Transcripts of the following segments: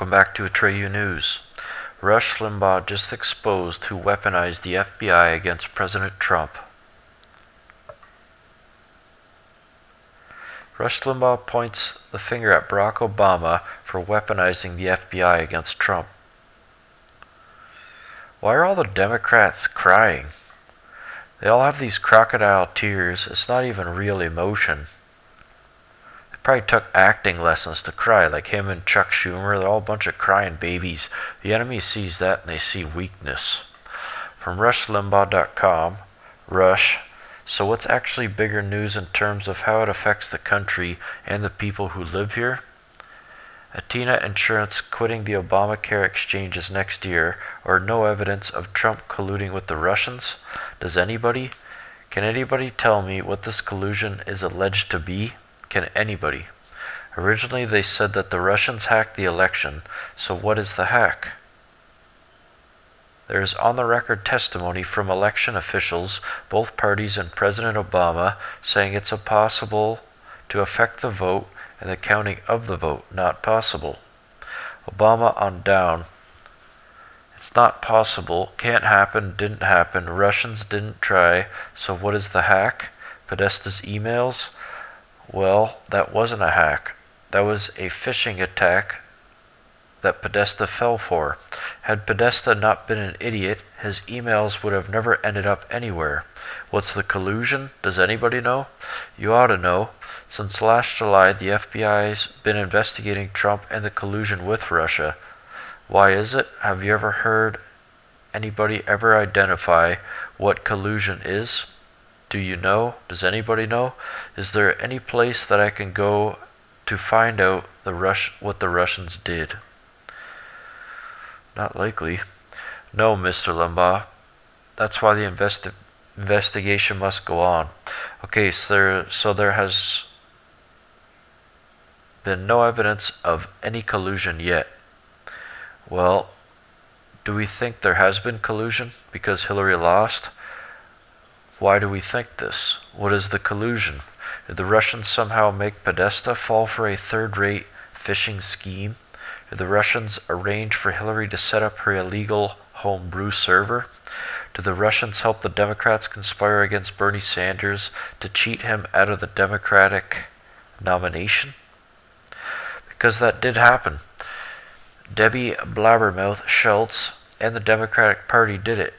Welcome back to Atreyu News. Rush Limbaugh just exposed who weaponized the FBI against President Trump. Rush Limbaugh points the finger at Barack Obama for weaponizing the FBI against Trump. Why are all the Democrats crying? They all have these crocodile tears. It's not even real emotion. They probably took acting lessons to cry, like him and Chuck Schumer. They're all a bunch of crying babies. The enemy sees that and they see weakness. From RushLimbaugh.com, Rush. So what's actually bigger news in terms of how it affects the country and the people who live here? Athena Insurance quitting the Obamacare exchanges next year, or no evidence of Trump colluding with the Russians? Does anybody? Can anybody tell me what this collusion is alleged to be? Can anybody? Originally they said that the Russians hacked the election, so what is the hack? There is on-the-record testimony from election officials, both parties and President Obama, saying it's impossible to affect the vote and the counting of the vote, not possible. Obama on down. It's not possible, can't happen, didn't happen, Russians didn't try, so what is the hack? Podesta's emails? Well, that wasn't a hack. That was a phishing attack that Podesta fell for. Had Podesta not been an idiot, his emails would have never ended up anywhere. What's the collusion? Does anybody know? You ought to know. Since last July, the FBI's been investigating Trump and the collusion with Russia. Why is it? Have you ever heard anybody ever identify what collusion is? Do you know? Does anybody know? Is there any place that I can go to find out what the Russians did? Not likely. No, Mr. Limbaugh. That's why the investigation must go on. Okay, so there has been no evidence of any collusion yet. Well, do we think there has been collusion because Hillary lost? Why do we think this? What is the collusion? Did the Russians somehow make Podesta fall for a third-rate phishing scheme? Did the Russians arrange for Hillary to set up her illegal homebrew server? Did the Russians help the Democrats conspire against Bernie Sanders to cheat him out of the Democratic nomination? Because that did happen. Debbie Blabbermouth Schultz and the Democratic Party did it.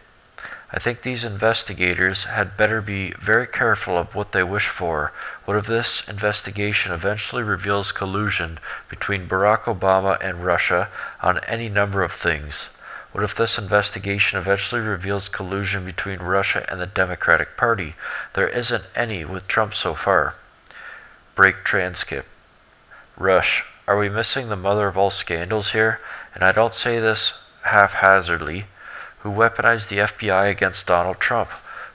I think these investigators had better be very careful of what they wish for. What if this investigation eventually reveals collusion between Barack Obama and Russia on any number of things? What if this investigation eventually reveals collusion between Russia and the Democratic Party? There isn't any with Trump so far. Break transcript. Rush. Are we missing the mother of all scandals here? And I don't say this haphazardly. Who weaponized the FBI against Donald Trump?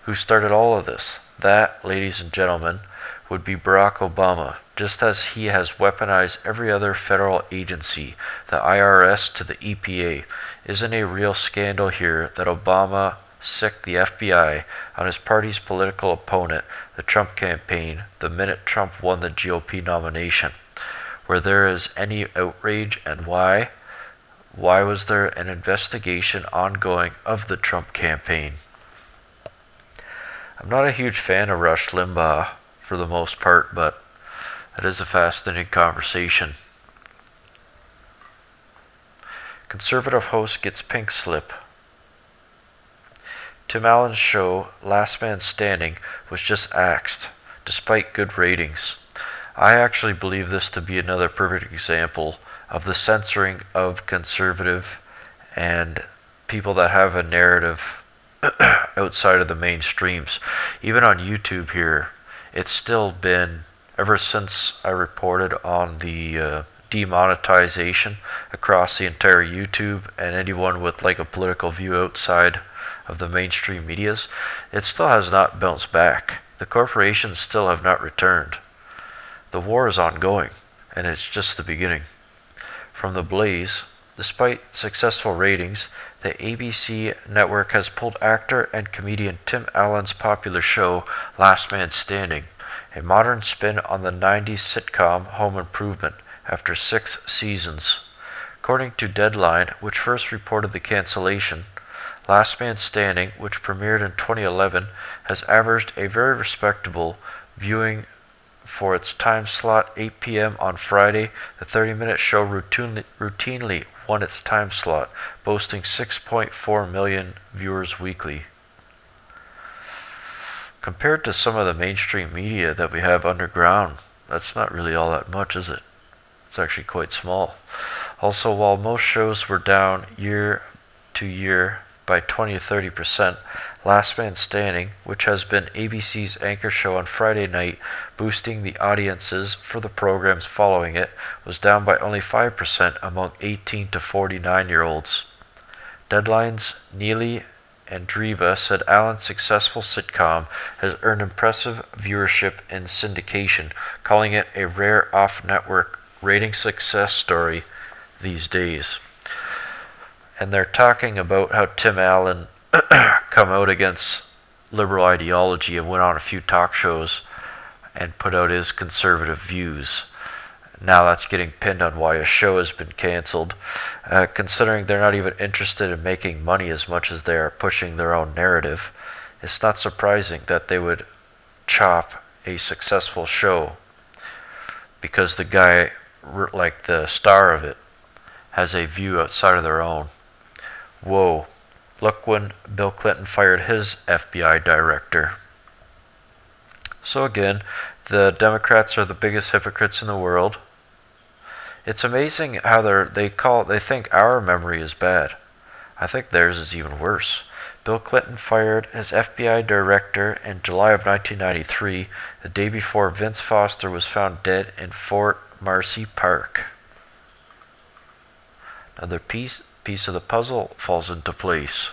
Who started all of this? That, ladies and gentlemen, would be Barack Obama, just as he has weaponized every other federal agency, the IRS to the EPA. Isn't a real scandal here that Obama sicked the FBI on his party's political opponent, the Trump campaign, the minute Trump won the GOP nomination? Where there is any outrage, and why? Why was there an investigation ongoing of the Trump campaign? I'm not a huge fan of Rush Limbaugh for the most part, but it is a fascinating conversation. Conservative host gets pink slip. Tim Allen's show, Last Man Standing, was just axed, despite good ratings. I actually believe this to be another perfect example of the censoring of conservative and people that have a narrative outside of the mainstreams. Even on YouTube here, it's still been, ever since I reported on the demonetization across the entire YouTube and anyone with like a political view outside of the mainstream medias, it still has not bounced back. The corporations still have not returned. The war is ongoing, and it's just the beginning. From The Blaze, despite successful ratings, the ABC network has pulled actor and comedian Tim Allen's popular show, Last Man Standing, a modern spin on the 90s sitcom Home Improvement, after 6 seasons. According to Deadline, which first reported the cancellation, Last Man Standing, which premiered in 2011, has averaged a very respectable viewing for its time slot, 8 p.m. on Friday. The 30-minute show routinely won its time slot, boasting 6.4 million viewers weekly. Compared to some of the mainstream media that we have underground, that's not really all that much, is it? It's actually quite small. Also, while most shows were down year to year by 20 to 30%, Last Man Standing, which has been ABC's anchor show on Friday night, boosting the audiences for the programs following it, was down by only 5% among 18 to 49-year-olds. Deadline's Neely Andreeva said Allen's successful sitcom has earned impressive viewership in syndication, calling it a rare off-network rating success story these days. And they're talking about how Tim Allen come out against liberal ideology and went on a few talk shows and put out his conservative views. Now that's getting pinned on why a show has been canceled, considering they're not even interested in making money as much as they are pushing their own narrative. It's not surprising that they would chop a successful show because the guy, like the star of it, has a view outside of their own. Whoa, look when Bill Clinton fired his FBI director. So again, the Democrats are the biggest hypocrites in the world. It's amazing how they think our memory is bad. I think theirs is even worse. Bill Clinton fired his FBI director in July of 1993, the day before Vince Foster was found dead in Fort Marcy Park. Another piece of the puzzle falls into place.